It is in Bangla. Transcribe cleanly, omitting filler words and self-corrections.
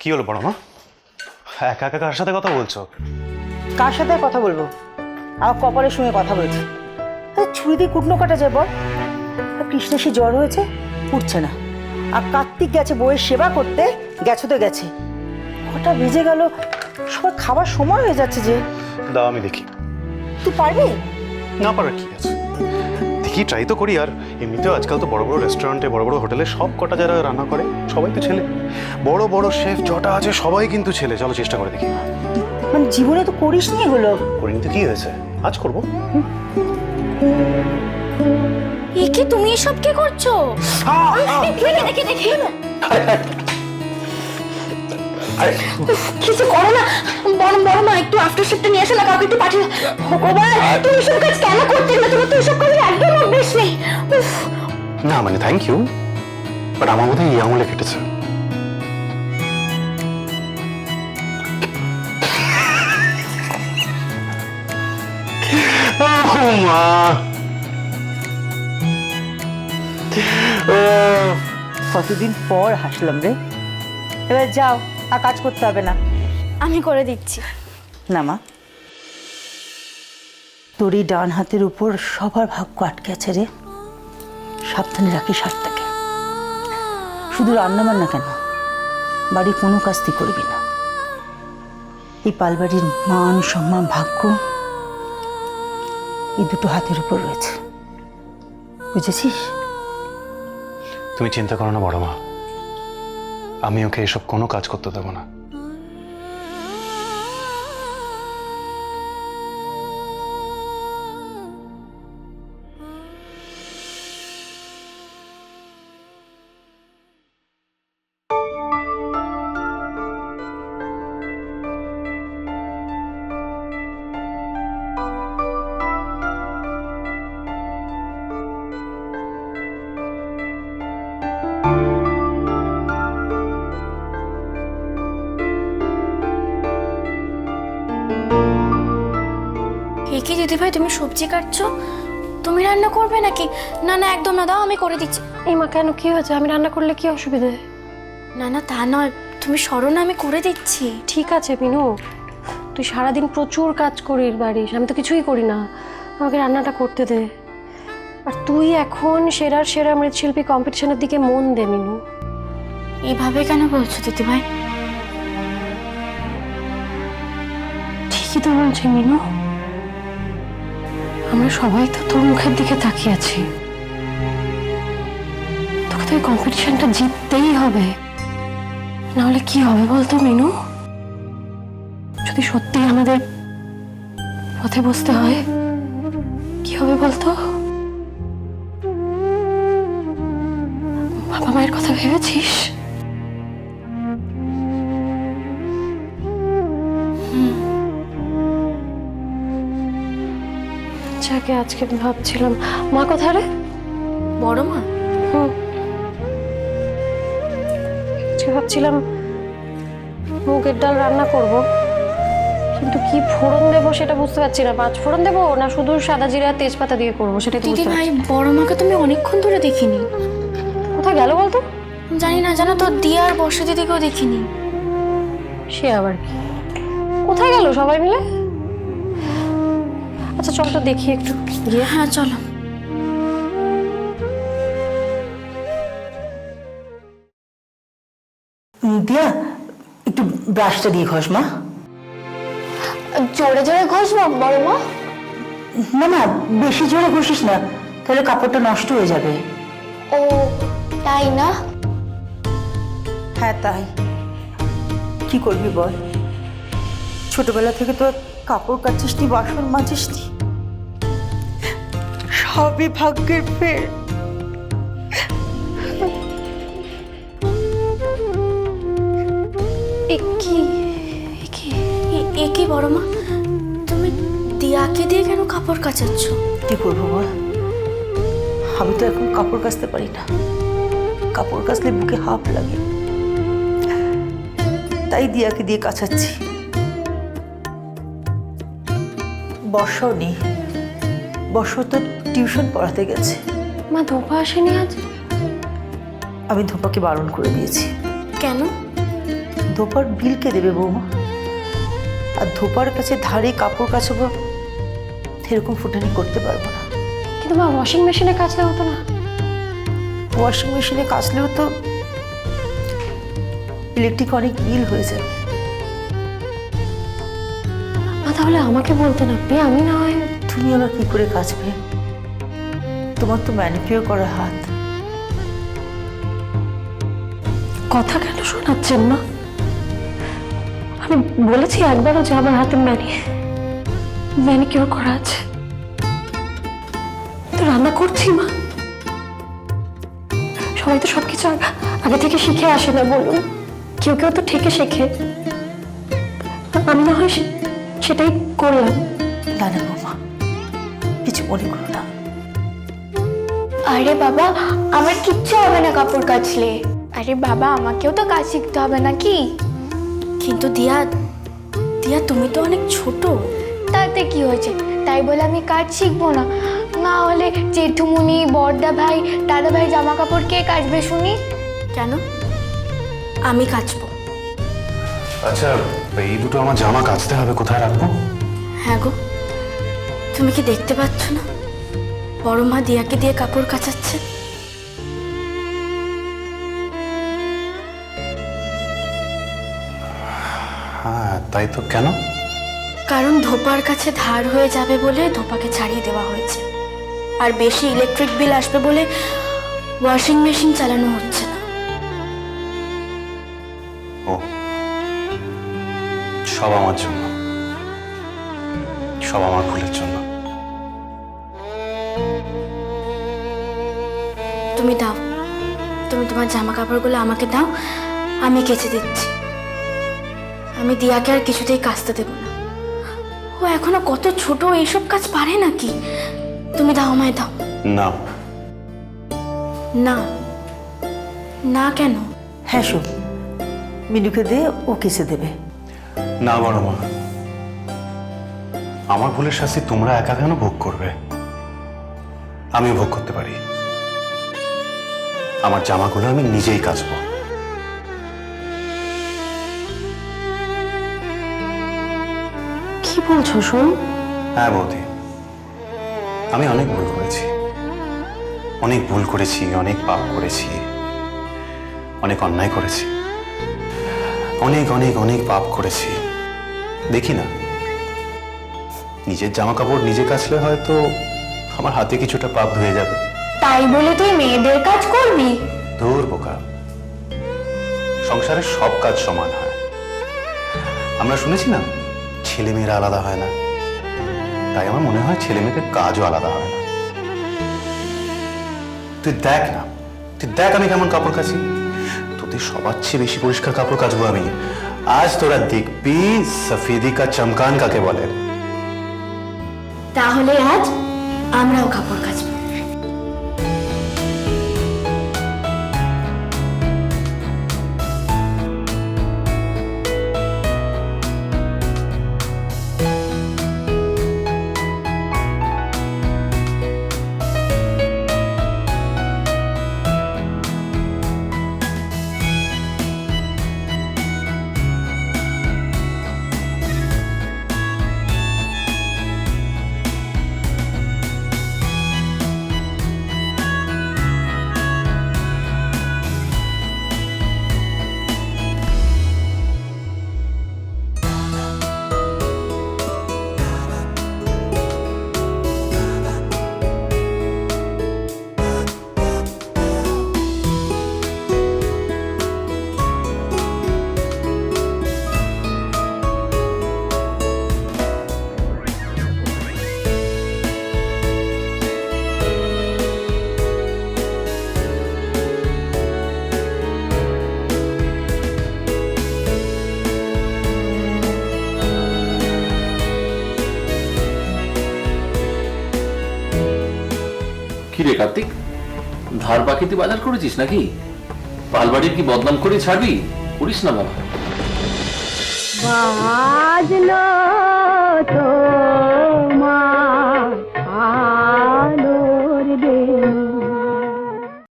কি হলো বড় মা? একা একা কার সাথে কথা বলছো? কার সাথে আর কথা বলবো? আমার কপালের সঙ্গে কথা বলছি। ছুরি দিয়ে কুটনো কাটা যায় বল? আর কৃষ্ণের সে জ্বর হয়েছে, উঠছে না। আর কার্তিক গেছে বইয়ের সেবা করতে, গেছো তো গেছে। কটা বেজে গেল, সবার খাবার সময় হয়ে যাচ্ছে যে। দাও আমি দেখি। তুই পারবি? না পারার কি আছে, দেখি ট্রাই তো করি। আর এমনিতেও আজকাল তো বড় বড় রেস্টুরেন্টে, বড় বড় হোটেলে সব কটা যারা রান্না করে সবাই তো ছেলে। বড় বড় শেফ যটা আছে সবাই কিন্তু ছেলে। চলো চেষ্টা করে দেখি। মানে জীবনে তো করিস নি এগুলো। করিনি তো কি হয়েছে, আজ করবো। এ কি তুমি এসব কি করছো? দেখে দেখে কিছু করো না। বড় বড় মা একটু আফটার শিফটে নিয়ে আসো না, কাউকে একটু পাঠিয়ে। ভগবান, তুমি এসব কাজ কেন করতে গেলে? তোমার তো এসব কাজে একদম অভ্যেস নেই। না মানে থ্যাংক ইউ, বাট আমার মধ্যে এই আঙুলে কেটেছে। মা কতদিন পর হাসলাম রে। এবার যাও, আর কাজ করতে হবে না। আমি করে দিচ্ছি। না মা, তোর এই ডান হাতের উপর সবার ভাগ্য আটকে আছে রে। সাবধানে রাখিস হাতটাকে। শুধু রান্না বান্না কেন, বাড়ির কোনো কাজ তুই করবি না। এই পালবাড়ির মান সম্মান ভাগ্য এই দুটো হাতের উপর রয়েছে, বুঝেছিস? তুমি চিন্তা করো না বড় মা, আমি ওকে এসব কোনো কাজ করতে দেবো না। কি দিদি ভাই, তুমি সবজি কাটছো? তুমি রান্না করবে নাকি? না না একদম না, দাও আমি করে দিচ্ছি। এই মা, কেন, কি হয়েছে? আমি রান্না করলে কি অসুবিধে? না না তা নয়, তুমি সরো না, আমি করে দিচ্ছি। ঠিক আছে মিনু, তুই সারাদিন প্রচুর কাজ করিস বাড়ির, আমি তো কিছুই করি না। আমাকে রান্নাটা করতে দে। আর তুই এখন সেরার সেরা মৃৎশিল্পী কম্পিটিশনের দিকে মন দে মিনু। এভাবে কেন বলছো দিদি ভাই? ঠিকই তো বলছি মিনু, আমরা সবাই তো তোর মুখের দিকে তাকিয়ে আছি। তোকে তো এই কম্পিটিশনটা জিততেই হবে, নাহলে কি হবে বলতো মিনু? যদি সত্যি আমাদের পথে বসতে হয়, কি হবে বলতো? বাবা মায়ের কথা ভেবেছিস? যাকে আজকে ভাবছিলাম, মা কোথায় রে? বড় মা? আজকে ভাবছিলাম মুগের ডাল রান্না করব, কিন্তু কি ফোড়ন দেবো সেটা বুঝতে পারছি না। 5 ফোড়ন দেবো না শুধু সাদা জিরা তেজপাতা দিয়ে করবো, সেটা তো দিদি বুঝতে ভাই, পারছি না। বড় মাকে তুমি অনেকক্ষণ ধরে দেখিনি। কোথায় গেল বলতো? জানি না, জানো তো, দিয়া আর বর্ষা দিদিকেও দেখিনি। সে আবার কি? কোথায় গেল সবাই মিলে? আচ্ছা চল তো দেখি একটু গিয়ে। হ্যাঁ চলো। দিয়া, একটু ব্রাশটা দিয়ে ঘষ মা। জোরে জোরে ঘষবো বড় মা? না না, বেশি জোরে ঘষিস না, তাহলে কাপড়টা নষ্ট হয়ে যাবে। ও তাই না? হ্যাঁ তাই। কি করবি বল, ছোটবেলা থেকে তো কাপড় কাচিস নি, বাসন মাজিস নি, সবই ভাগ্যের ফের। এ কি বড় মা, তুমি দিয়াকে দিয়ে কেন কাপড় কাচাচ্ছ? কি করবো বল, আমি তো এখন কাপড় কাচতে পারি না। কাপড় কাচলে বুকে হাফ লাগে, তাই দিয়াকে দিয়ে কাচাচ্ছি। বর্ষাও নেই, বর্ষা তো টিউশন পড়াতে গেছে। মা ধোপা আসেনি আজ? আমি ধোপাকে বারণ করে দিয়েছি। কেন? ধোপার বিল কে দেবে বৌমা? আর ধোপার কাছে ধারে কাপড় কাচাবো, এরকম ফুটানি করতে পারবো না। কিন্তু মা ওয়াশিং মেশিনে কাচলে হতো না? ওয়াশিং মেশিনে কাচলেও তো ইলেকট্রিক অনেক বিল হয়ে যাবে। মা তাহলে আমাকে বলতেন আপনি, আমি না হয়। তুমি আবার কি করে কাচবে? তোমার তো ম্যানিকিওর করা হাত। কথা কেন শোনাচ্ছেন মা? আমি বলেছি একবারও যে আমার হাতে ম্যানিকিওর করা আছে। তো রান্না করছি মা। সবাই তো সবকিছু আগে থেকে শিখে আসে না বলুন? কেউ কেউ তো থেকে শেখে। আমি না হয় সেটাই করলাম। না না বৌমা, কিছু মনে করো না। আরে বাবা, আমার কিচ্ছু হবে না কাপড় কাচলে। আরে বাবা, আমাকেও তো কাজ শিখতে হবে নাকি? কিন্তু দিয়া দিয়া তুমি তো অনেক ছোট। তাতে কি হয়েছে? তাই বলে আমি কাজ শিখবো না? না হলে জেঠুমুনি, বড়দা ভাই, দাদা ভাই জামা কাপড় কে কাচবে শুনি? কেন? আমি কাচবো। আচ্ছা, এই দুটো আমার জামা কাচতে হবে, কোথায় রাখবো? হ্যাঁ গো, তুমি কি দেখতে পাচ্ছ না বড় মা দিয়াকে দিয়ে কাপড় কাচাচ্ছে? হ্যাঁ, তাই তো। কেন? কারণ ধোপার কাছে ধার হয়ে যাবে বলে ধোপাকে ছাড়িয়ে দেওয়া হয়েছে, আর বেশি ইলেকট্রিক বিল আসবে বলে ওয়াশিং মেশিন চালানো হচ্ছে না। ও, সব আমার জন্য, সব আমার ভুলের জন্য। তুমি দাও, তুমি তোমার জামা কাপড়গুলো আমাকে দাও, আমি কেচে দিচ্ছি। আমি দিয়াকে আর কিছুতেই কাচতে দেবো না। ও এখনো কত ছোট, এইসব কাজ পারে নাকি? তুমি দাও, আমায় দাও। না। না না কেন? হ্যাঁ শোন, মিনুকে দিয়ে ও কেসে দেবে। না বড় মা, আমার ভুলের শাস্তি তোমরা একা কেন ভোগ করবে? আমিও ভোগ করতে পারি। আমার জামাগুলো আমি নিজেই কাচবো। কি বলছো শোন? হ্যাঁ বৌদি, আমি অনেক ভুল করেছি, অনেক ভুল করেছি, অনেক পাপ করেছি, অনেক অন্যায় করেছি, অনেক অনেক অনেক পাপ করেছি। দেখি না, নিজের জামা কাপড় নিজে কাচলে হয়তো আমার হাতে কিছুটা পাপ ধুয়ে যাবে। তাই বলে তুই মেয়েদের কাজ করবি? ধুর বোকা, সংসারের সব কাজ সমান হয়। আমরা শুনেছি না, ছেলে মেয়েরা আলাদা হয় না, তাই আমার মনে হয় ছেলে মেয়েদের কাজও আলাদা হয় না। তুই দেখ না, তুই দেখ আমি কেমন কাপড় কাচি। তোদের সবার চেয়ে বেশি পরিষ্কার কাপড় কাচবো আমি। আজ তোরা দেখবি সফেদি কা চমকান কাকে বলে। তাহলে আজ আমরাও কাপড় কাচবো। কি রে কার্তিক, ধার বাকিতে বাজার করেছিস নাকি? পালবাড়ির কি বদনাম করে ছাড়বি? করিস না বাবা। বাজলো তো